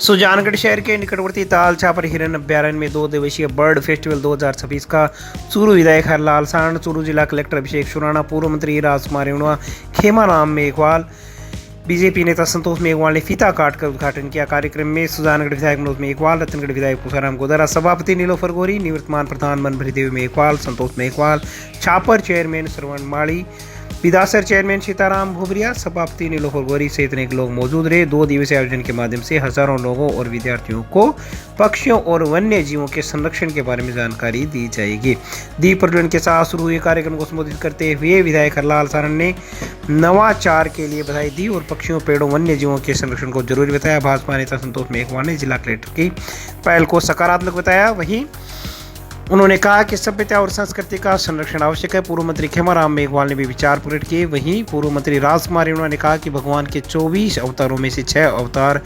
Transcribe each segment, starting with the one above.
सुजानगढ़ शहर के निकटवर्ती ताल छापर हिरन अभ्यारण्य में 2 दिवसीय बर्ड फेस्टिवल 2026 का चूरू विधायक हरलाल सांड, चूरू जिला कलेक्टर अभिषेक सुराणा, पूर्व मंत्री राजकुमार रेणुआ, खेमाराम मेघवाल, बीजेपी नेता संतोष मेघवाल ने फीता काटकर उद्घाटन किया। कार्यक्रम में सुजानगढ़ विधायक मनोज मेघवाल, रतनगढ़ विधायक पूसाराम गोदारा, सभापति नीलोफर गोरी, निवर्तमान प्रधान मनभरी देवी मेघवाल, संतोष मेघवाल, छापर चेयरमैन श्रवण माली, विदासर चेयरमैन सीताराम भुवरिया, सभापति नीलोफर गोरी सहित अनेक लोग मौजूद रहे। 2 दिवसीय आयोजन के माध्यम से हजारों लोगों और विद्यार्थियों को पक्षियों और वन्य जीवों के संरक्षण के बारे में जानकारी दी जाएगी। दीप प्रज्वलन के साथ शुरू हुए कार्यक्रम को संबोधित करते हुए विधायक हरलाल सांड ने नवाचार के लिए बधाई दी और पक्षियों, पेड़ों, वन्य जीवों के संरक्षण को जरूरी बताया। भाजपा नेता संतोष मेघवाल ने जिला कलेक्टर की पहल को सकारात्मक बताया। वहीं उन्होंने कहा कि सभ्यता और संस्कृति का संरक्षण आवश्यक है। पूर्व मंत्री खेमाराम मेघवाल ने भी विचार प्रकट किए। वहीं पूर्व मंत्री राजकुमार रेणुआ ने कहा कि भगवान के 24 अवतारों में से 6 अवतार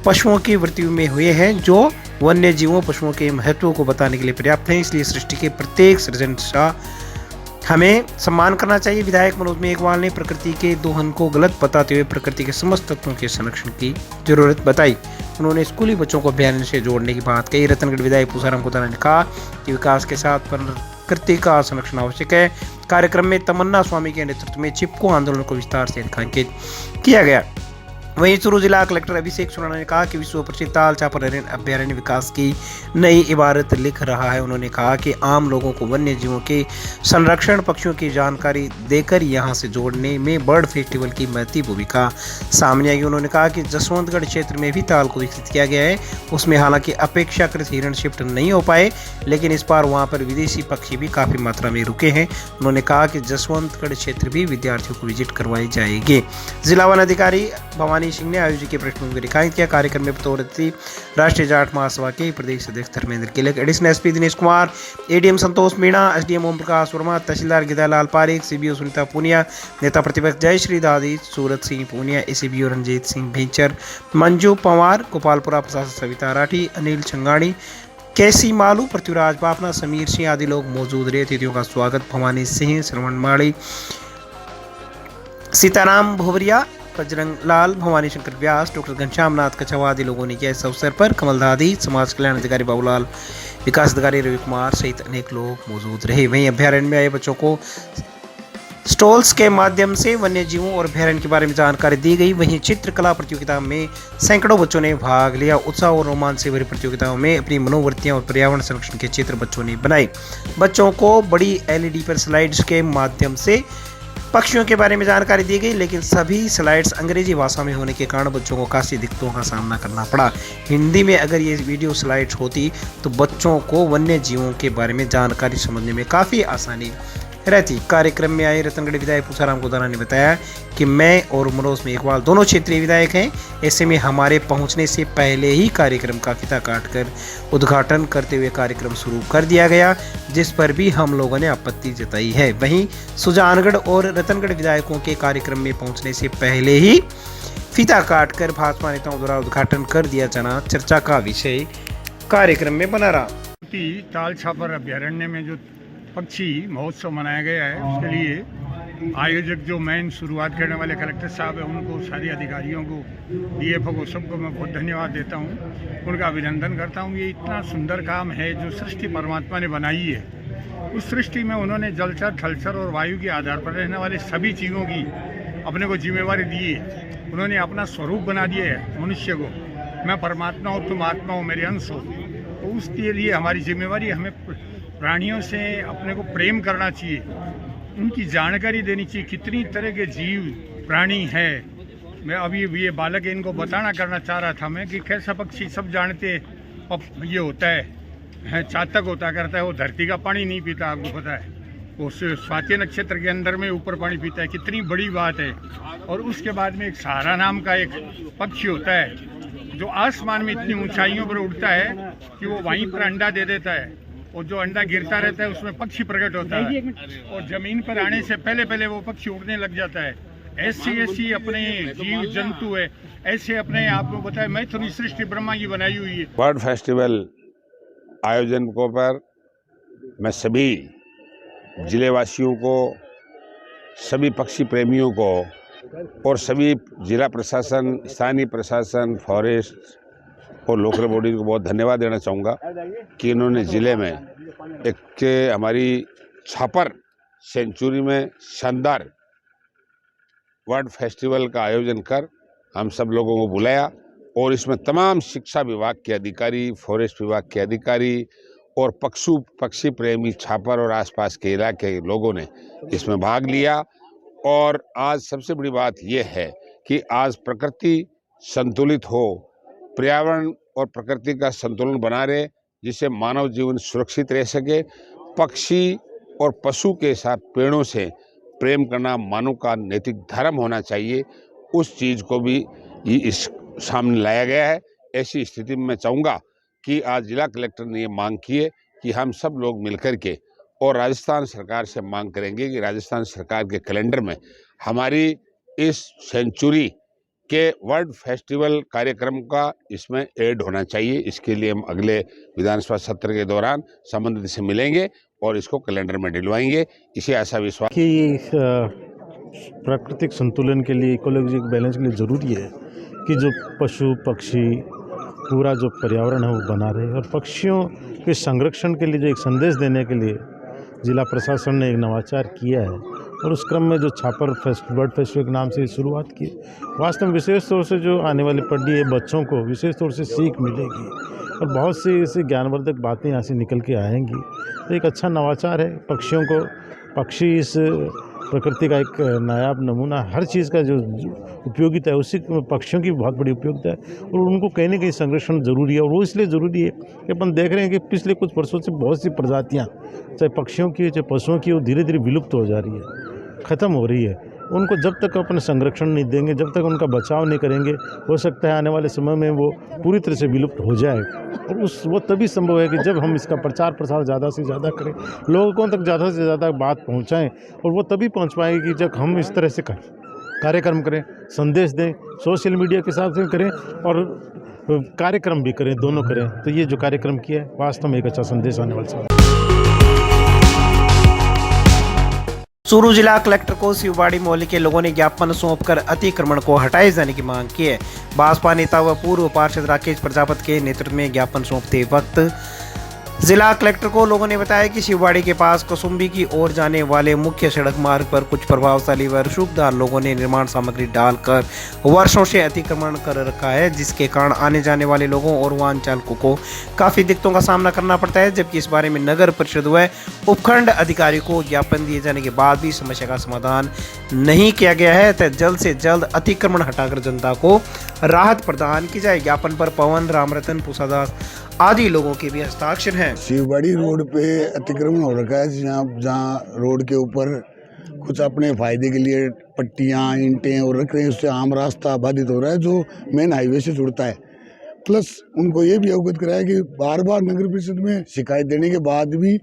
पशुओं की मृत्यु में हुए हैं, जो वन्य जीवों, पशुओं के महत्व को बताने के लिए पर्याप्त हैं। इसलिए सृष्टि के प्रत्येक सृजनशील हमें सम्मान करना चाहिए। विधायक मनोज मेघवाल ने प्रकृति के दोहन को गलत बताते हुए प्रकृति के समस्त तत्वों के संरक्षण की जरूरत बताई। उन्होंने स्कूली बच्चों को अभियान से जोड़ने की बात कही। रतनगढ़ विधायक पूसाराम गोदारा ने कहा कि विकास के साथ प्रकृति का संरक्षण आवश्यक है। कार्यक्रम में तमन्ना स्वामी के नेतृत्व में चिपको आंदोलन को विस्तार से रेखांकित किया गया। वहीं चूरू जिला कलेक्टर अभिषेक सुराणा ने कहा कि विश्व प्रसिद्ध ताल छापर हिरन अभ्यारण्य विकास की नई इबारत लिख रहा है। उन्होंने कहा कि आम लोगों को वन्य जीवों के संरक्षण, पक्षियों की जानकारी देकर यहां से जोड़ने में बर्ड फेस्टिवल की महत्वपूर्ण भूमिका सामने आई। उन्होंने कहा कि जसवंतगढ़ क्षेत्र में भी ताल को विकसित किया गया है। उसमें हालांकि अपेक्षाकृत हिरण शिफ्ट नहीं हो पाए, लेकिन इस बार वहां पर विदेशी पक्षी भी काफी मात्रा में रुके हैं। उन्होंने कहा कि जसवंतगढ़ क्षेत्र भी विद्यार्थियों को विजिट करवाई जाएगी। जिला वन अधिकारी भवानी सिंह ने आयोजित के प्रश्नों को रेखांकित किया। कार्यक्रम में बतौर अतिथि राष्ट्रीय जाट महासभा के प्रदेश अध्यक्ष Dharmendra Kilak, additional SP Dinesh Kumar, ADM Santosh Meena, SDM Om Prakash Verma, तहसीलदार गिदालाल पारिक, सीबीओ सुनीता पूनिया, नेता प्रतिपक्ष जयश्री दादी, सूरत सिंह पूनिया, एसीबीओ रंजीत सिंह भींचर, मंजू पंवार, गोपालपुरा प्रशासक सविता राठी, अनिल छंगाड़ी, कैसी मालू, पृथ्वीराज बाफना, समीर सिंह आदि लोग मौजूद रहे। अतिथियों का स्वागत भवानी सिंह, श्रवण माली, सीताराम भुवरिया, बजरंग लाल, भवानी शंकर व्यास, डॉक्टर घनश्याम नाथ कछावा आदि लोगों ने किया। इस अवसर पर कमल दादी, समाज कल्याण अधिकारी बाबूलाल, विकास अधिकारी रवि कुमार सहित अनेक लोग मौजूद रहे। वहीं अभ्यारण्य में आए बच्चों को स्टॉल्स के माध्यम से वन्य जीवों और अभ्यारण्य के बारे में जानकारी दी गई। वहीं चित्रकला प्रतियोगिता में सैकड़ों बच्चों ने भाग लिया। उत्साह और रोमांच से भरी प्रतियोगिताओं में अपनी मनोवृत्तियां और पर्यावरण संरक्षण के चित्र बच्चों ने बनाए। बच्चों को बड़ी एलईडी पर स्लाइड्स के माध्यम से पक्षियों के बारे में जानकारी दी गई, लेकिन सभी स्लाइड्स अंग्रेजी भाषा में होने के कारण बच्चों को काफ़ी दिक्कतों का सामना करना पड़ा। हिंदी में अगर ये वीडियो स्लाइड्स होती तो बच्चों को वन्य जीवों के बारे में जानकारी समझने में काफ़ी आसानी रहती। कार्यक्रम में आए रतनगढ़ विधायक पूसाराम गोदारा ने बताया कि मैं और मनोज मेघवाल दोनों क्षेत्रीय विधायक हैं। ऐसे में हमारे पहुंचने से पहले ही कार्यक्रम का फीता काटकर उद्घाटन करते हुए कार्यक्रम शुरू कर दिया गया, जिस पर भी हम लोगों ने आपत्ति जताई है। वहीं सुजानगढ़ और रतनगढ़ विधायकों के कार्यक्रम में पहुंचने से पहले ही फीता काटकर भाजपा नेताओं द्वारा उद्घाटन कर दिया जाना चर्चा का विषय कार्यक्रम में बना रहा। ताल छापर अभ्यारण्य में जो पक्षी महोत्सव मनाया गया है, उसके लिए आयोजक जो मेन शुरुआत करने वाले कलेक्टर साहब हैं, उनको, सारे अधिकारियों को, डीएफओ को, सबको मैं बहुत धन्यवाद देता हूँ, उनका अभिनंदन करता हूँ। ये इतना सुंदर काम है जो सृष्टि परमात्मा ने बनाई है। उस सृष्टि में उन्होंने जलचर, थलचर और वायु के आधार पर रहने वाले सभी चीज़ों की अपने को जिम्मेवारी दी है। उन्होंने अपना स्वरूप बना दिया है मनुष्य को। मैं परमात्मा हूँ, तुम आत्मा हो, मेरे अंश हो। तो उसके लिए हमारी जिम्मेवारी, हमें प्राणियों से अपने को प्रेम करना चाहिए, उनकी जानकारी देनी चाहिए, कितनी तरह के जीव प्राणी हैं। मैं अभी ये बालक है, इनको बताना करना चाह रहा था मैं कि कैसा पक्षी सब जानते ये होता है चातक होता करता है, वो धरती का पानी नहीं पीता, आपको पता है। वो स्वाति नक्षत्र के अंदर में ऊपर पानी पीता है, कितनी बड़ी बात है। और उसके बाद में एक सहारा नाम का एक पक्षी होता है जो आसमान में इतनी ऊंचाइयों पर उड़ता है कि वो वहीं पर अंडा दे देता है, और जो अंडा गिरता रहता है उसमें पक्षी प्रकट होता है, और जमीन पर आने से पहले पहले वो पक्षी उड़ने लग जाता है। ऐसी अपने जीव जंतु है, ऐसे अपने आपको बताया मैथुनी सृष्टि ब्रह्मा की बनाई हुई है। बर्ड फेस्टिवल आयोजकों पर मैं सभी जिले वासियों को, सभी पक्षी प्रेमियों को और सभी जिला प्रशासन, स्थानीय प्रशासन, फॉरेस्ट और लोकल बॉडीज को बहुत धन्यवाद देना चाहूँगा कि इन्होंने ज़िले में एक हमारी छापर सेंचुरी में शानदार वर्ल्ड फेस्टिवल का आयोजन कर हम सब लोगों को बुलाया और इसमें तमाम शिक्षा विभाग के अधिकारी, फॉरेस्ट विभाग के अधिकारी और पक्षी प्रेमी छापर और आसपास के इलाके के लोगों ने इसमें भाग लिया। और आज सबसे बड़ी बात यह है कि आज प्रकृति संतुलित हो, पर्यावरण और प्रकृति का संतुलन बना रहे, जिससे मानव जीवन सुरक्षित रह सके। पक्षी और पशु के साथ पेड़ों से प्रेम करना मानव का नैतिक धर्म होना चाहिए, उस चीज़ को भी इस सामने लाया गया है। ऐसी स्थिति में मैं चाहूँगा कि आज जिला कलेक्टर ने ये मांग की है कि हम सब लोग मिलकर के और राजस्थान सरकार से मांग करेंगे कि राजस्थान सरकार के कैलेंडर में हमारी इस सेंचुरी के वर्ल्ड फेस्टिवल कार्यक्रम का इसमें ऐड होना चाहिए। इसके लिए हम अगले विधानसभा सत्र के दौरान संबंधित से मिलेंगे और इसको कैलेंडर में डलवाएंगे। इसे ऐसा विश्वास कि प्राकृतिक संतुलन के लिए, इकोलॉजिक बैलेंस के लिए ज़रूरी है कि जो पशु पक्षी पूरा जो पर्यावरण है वो बना रहे। और पक्षियों के संरक्षण के लिए जो एक संदेश देने के लिए जिला प्रशासन ने एक नवाचार किया है और उस क्रम में जो छापर बर्ड फेस्टिवल के नाम से शुरुआत की, वास्तव में विशेष तौर से जो आने वाली पीढ़ी है, बच्चों को विशेष तौर से सीख मिलेगी और बहुत सी ऐसी ज्ञानवर्धक बातें यहाँ से निकल के आएंगी। तो एक अच्छा नवाचार है। पक्षियों को, पक्षी इस प्रकृति का एक नायाब नमूना, हर चीज़ का जो उपयोगिता है उसी पक्षियों की बहुत बड़ी उपयोगिता है और उनको कहीं ना कहीं संरक्षण जरूरी है। और वो इसलिए ज़रूरी है कि अपन देख रहे हैं कि पिछले कुछ वर्षों से बहुत सी प्रजातियाँ, चाहे पक्षियों की चाहे पशुओं की, वो धीरे धीरे विलुप्त हो जा रही है, ख़त्म हो रही है। उनको जब तक अपने संरक्षण नहीं देंगे, जब तक उनका बचाव नहीं करेंगे, हो सकता है आने वाले समय में वो पूरी तरह से विलुप्त हो जाए। और वो तभी संभव है कि जब हम इसका प्रचार प्रसार ज़्यादा से ज़्यादा करें, लोगों तक ज़्यादा से ज़्यादा बात पहुंचाएं। और वो तभी पहुंच पाएगी कि जब हम इस तरह से कार्यक्रम करें, संदेश दें, सोशल मीडिया के साथ में करें और कार्यक्रम भी करें, दोनों करें। तो ये जो कार्यक्रम किया है वास्तव में एक अच्छा संदेश आने वाला है। चूरू जिला कलेक्टर को शिववाड़ी मोहल्ले के लोगों ने ज्ञापन सौंपकर अतिक्रमण को हटाए जाने की मांग की है। भाजपा नेता व पूर्व पार्षद राकेश प्रजापति के नेतृत्व में ज्ञापन सौंपते वक्त जिला कलेक्टर को लोगों ने बताया कि शिववाड़ी के पास कसुम्बी की ओर जाने वाले मुख्य सड़क मार्ग पर कुछ प्रभावशाली व रसूखदार लोगों ने निर्माण सामग्री डालकर वर्षों से अतिक्रमण कर रखा है, जिसके कारण आने जाने वाले लोगों और वाहन चालकों को काफी दिक्कतों का सामना करना पड़ता है। जबकि इस बारे में नगर परिषद व उपखंड अधिकारी को ज्ञापन दिए जाने के बाद भी समस्या का समाधान नहीं किया गया है, तो जल्द से जल्द अतिक्रमण हटाकर जनता को राहत प्रदान की जाए। ज्ञापन पर पवन, रामरतन, पूसादास आदि लोगों के भी हस्ताक्षर हैं। शिववाड़ी रोड पे अतिक्रमण हो रखा है, जहाँ रोड के ऊपर कुछ अपने फायदे के लिए पट्टियाँ, ईंटें और रख रहे हैं, उससे आम रास्ता बाधित हो रहा है जो मेन हाईवे से जुड़ता है। प्लस उनको ये भी अवगत कराया कि बार बार नगर परिषद में शिकायत देने के बाद भी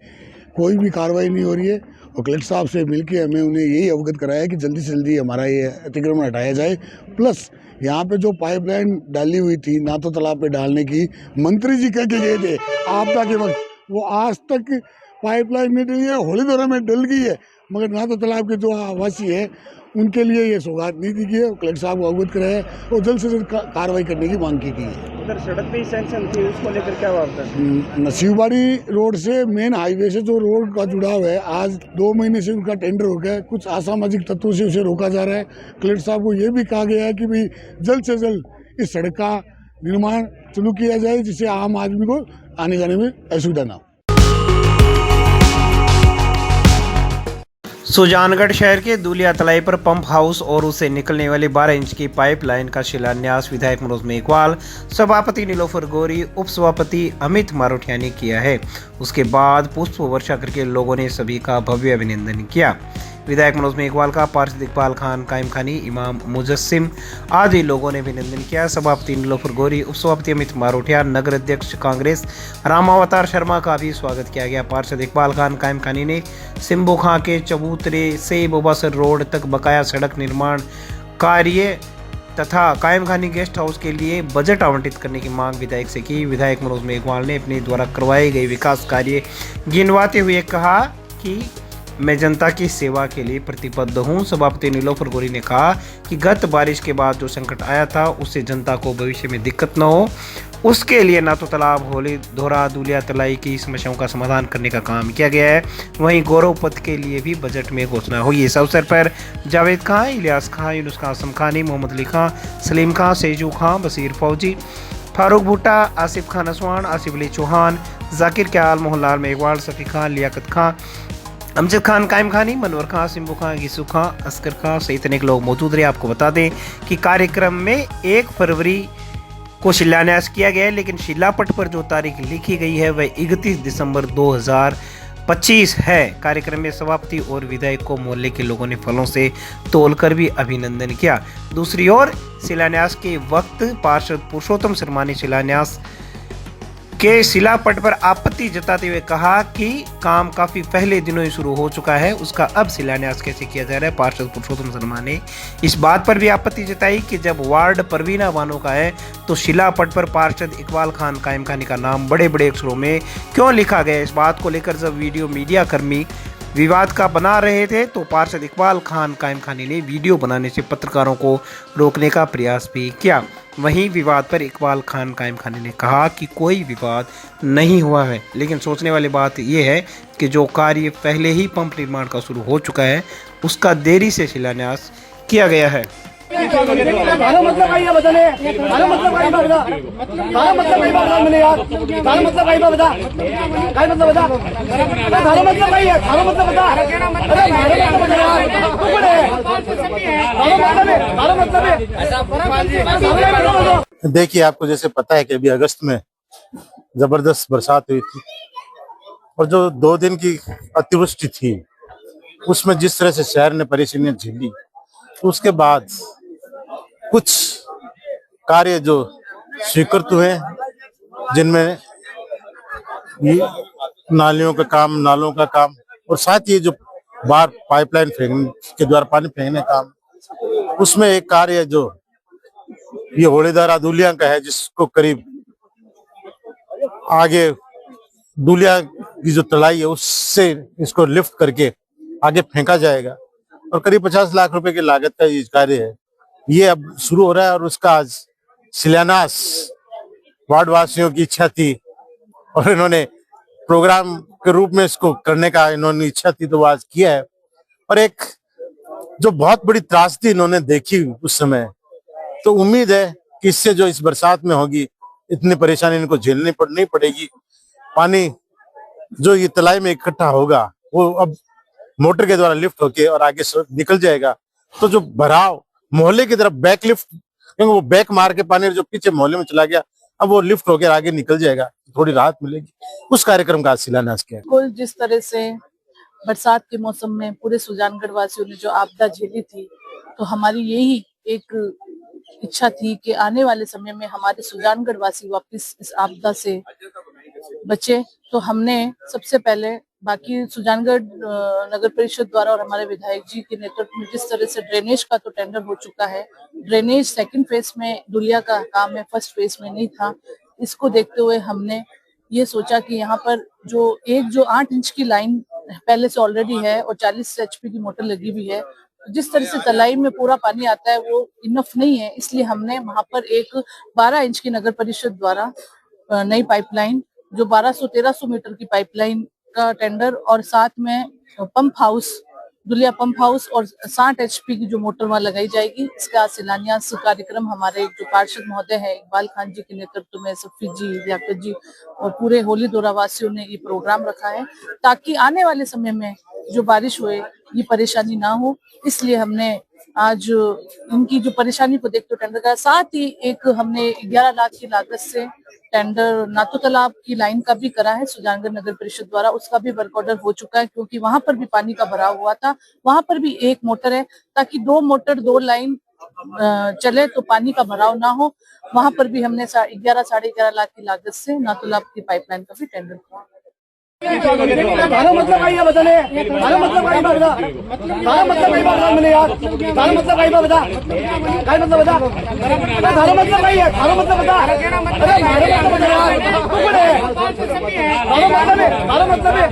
कोई भी कार्रवाई नहीं हो रही है और कलेक्टर साहब से मिलकर हमें उन्हें यही अवगत कराया कि जल्दी से जल्दी हमारा ये अतिक्रमण हटाया जाए। प्लस यहाँ पे जो पाइपलाइन डाली हुई थी नाथो तालाब पे डालने की, मंत्री जी कह के गए थे आपदा के वक्त, वो आज तक पाइपलाइन नहीं डली है, होली दौरा में डल गई है, मगर नाथो तालाब के जो आवासी है उनके लिए ये सौगात नहीं दी गई है। कलेक्टर साहब को अवगत कराया और जल्द से जल्द कार्रवाई करने की मांग की गई है। उधर सड़क पे ही सैंक्शन थी, उसको लेकर क्या हुआ? शिववाड़ी रोड से मेन हाईवे से जो रोड का जुड़ाव है, आज 2 महीने से उनका टेंडर हो गया है। कुछ असामाजिक तत्वों से उसे रोका जा रहा है। कलेक्टर साहब को ये भी कहा गया है कि भाई जल्द से जल्द इस सड़क का निर्माण शुरू किया जाए, जिससे आम आदमी को आने जाने में असुविधा ना हो। सुजानगढ़ शहर के दूलिया तलाई पर पंप हाउस और उससे निकलने वाली 12 इंच की पाइपलाइन का शिलान्यास विधायक मनोज मेघवाल, सभापति नीलोफर गौरी, उप सभापति अमित मारोठिया ने किया है। उसके बाद पुष्प वर्षा करके लोगों ने सभी का भव्य अभिनंदन किया। विधायक मनोज मेघवाल का पार्षद इकबाल खान, कायम खानी, इमाम मुजस्सिम आदि लोगों ने अभिनंदन किया। सभापति नीलोफर गौरी, उप सभापति अमित मारोठिया, नगर अध्यक्ष कांग्रेस रामावतार शर्मा का भी स्वागत किया गया। पार्षद इकबाल खान, कायम खानी ने सिम्बू खां के चबूतरे से बोबासर रोड तक बकाया सड़क निर्माण कार्य तथा कायम खानी गेस्ट हाउस के लिए बजट आवंटित करने की मांग विधायक से की। विधायक मनोज मेघवाल ने अपने द्वारा करवाए गए विकास कार्य गिनवाते हुए कहा कि मैं जनता की सेवा के लिए प्रतिबद्ध हूं। सभापति नीलोफर गोरी ने कहा कि गत बारिश के बाद जो संकट आया था उससे जनता को भविष्य में दिक्कत न हो, उसके लिए ना तो तालाब, होली, धोरा, दूलिया, तलाई की समस्याओं का समाधान करने का काम किया गया है। वहीं गौरव पथ के लिए भी बजट में घोषणा हुई। इस अवसर पर जावेद खां, इलियास खां, यूनुस खां असमखानी, मोहम्मद अली खां, सलीम खां, सेजू खां, बसीर फौजी, फारूक भुट्टा, आसिफ खान असवान, आसिफ अली चौहान, जाकिर क्याल, मोहनलाल मेघवाल, सफ़ी खान, लियाकत खां, अमजद खान, कायम खानी, मनवर खां, सिम्बू खां, गिसू खां, अस्कर खां सहित अनेक लोग मौजूद रहे। आपको बता दें कि कार्यक्रम में 1 फरवरी को शिलान्यास किया गया है, लेकिन शिलापट पर जो तारीख लिखी गई है वह 31 दिसंबर 2025 है। कार्यक्रम में सभापति और विधायक को मोहल्ले के लोगों ने फलों से तोलकर भी अभिनंदन किया। दूसरी ओर शिलान्यास के वक्त पार्षद पुरुषोत्तम शर्मा ने शिलान्यास के शिलापट पर आपत्ति जताते हुए कहा कि काम काफी पहले दिनों ही शुरू हो चुका है, उसका अब शिलान्यास कैसे किया जा रहा है। पार्षद पुरुषोत्तम शर्मा ने इस बात पर भी आपत्ति जताई कि जब वार्ड परवीना बानो का है तो शिलापट पर पार्षद इकबाल खान कायम खानी का नाम बड़े बड़े अक्षरों में क्यों लिखा गया। इस बात को लेकर जब वीडियो मीडिया कर्मी विवाद का बना रहे थे तो पार्षद इकबाल खान कायम खानी ने वीडियो बनाने से पत्रकारों को रोकने का प्रयास भी किया। वहीं विवाद पर इकबाल खान कायम खानी ने कहा कि कोई विवाद नहीं हुआ है, लेकिन सोचने वाली बात यह है कि जो कार्य पहले ही पंप निर्माण का शुरू हो चुका है उसका देरी से शिलान्यास किया गया है। देखिए, आपको जैसे पता है कि अभी अगस्त में जबरदस्त बरसात हुई थी और जो 2 दिन की अतिवृष्टि थी उसमें जिस तरह से शहर ने परेशानियां झेली, उसके बाद कुछ कार्य जो स्वीकृत हुए जिनमें ये नालियों का काम, नालों का काम और साथ ही जो बाहर पाइपलाइन फेंकने के द्वारा पानी फेंकने का काम, उसमें एक कार्य जो ये होलीदारा दूलिया का है जिसको करीब आगे दूलिया की जो तलाई है उससे इसको लिफ्ट करके आगे फेंका जाएगा और करीब 50 लाख रुपए की लागत का ये कार्य है। ये अब शुरू हो रहा है और उसका आज शिलान्यास वार्ड वासियों की इच्छा थी और इन्होंने प्रोग्राम के रूप में इसको करने का इन्होंने इच्छा थी तो वो आज किया है। और एक जो बहुत बड़ी त्रासदी इन्होंने देखी उस समय, तो उम्मीद है कि इससे जो इस बरसात में होगी इतनी परेशानी इनको झेलनी नहीं पड़ेगी। पानी जो ये तलाई में इकट्ठा होगा वो अब मोटर के द्वारा लिफ्ट होके और आगे निकल जाएगा। तो जो भराव मोहल्ले की तरफ बैक लिफ्ट, क्योंकि वो बैक मार के पानी जो पीछे मोहल्ले में चला गया अब वो लिफ्ट होकर आगे निकल जाएगा, थोड़ी राहत मिलेगी। उस कार्यक्रम का शिलान्यास किया। कुल जिस तरह से बरसात के मौसम में पूरे सुजानगढ़ वासियों ने जो आपदा झेली थी, तो हमारी यही एक इच्छा थी कि आने वाले समय में हमारे सुजानगढ़ वासी वापस इस आपदा से बचे। तो हमने सबसे पहले बाकी सुजानगढ़ नगर परिषद द्वारा और हमारे विधायक जी के नेतृत्व में जिस तरह से ड्रेनेज का तो टेंडर हो चुका है, ड्रेनेज सेकंड फेज में दुलिया का काम है, फर्स्ट फेज में नहीं था। इसको देखते हुए हमने ये सोचा कि यहाँ पर जो 8 इंच की लाइन पहले से ऑलरेडी है और 40 HP की मोटर लगी हुई है, जिस तरह से तलाई में पूरा पानी आता है वो इनफ नहीं है, इसलिए हमने वहां पर एक 12 इंच की नगर परिषद द्वारा नई पाइपलाइन जो 1200-1300 मीटर की पाइपलाइन का टेंडर और साथ में pump house, Dhulia pump house और 60 HP की जो मोटर वहां लगाई जाएगी। इसका शिलान्यास कार्यक्रम हमारे जो पार्षद महोदय है इकबाल खान जी के नेतृत्व में सफ़ी जी, लियाकत जी और पूरे होली दोरा वासियों ने ये प्रोग्राम रखा है ताकि आने वाले समय में जो बारिश हुए ये परेशानी ना हो। इसलिए हमने आज इनकी जो परेशानी को देखते टेंडर का, साथ ही एक हमने 11 लाख की लागत से टेंडर नातो तालाब की लाइन का भी करा है सुजानगढ़ नगर परिषद द्वारा। उसका भी वर्क ऑर्डर हो चुका है क्योंकि वहां पर भी पानी का भराव हुआ था। वहां पर भी एक मोटर है ताकि 2 मोटर 2 लाइन चले तो पानी का भराव ना हो। वहां पर भी हमने 11-11.5 लाख की लागत से नातो तालाब की पाइपलाइन का भी टेंडर किया। मतलब आई बता मतलब आई बता मतलब आई बता मैंने यार मतलब आई बता काय मतलब बता मतलब आई है मतलब बता अरे मतलब है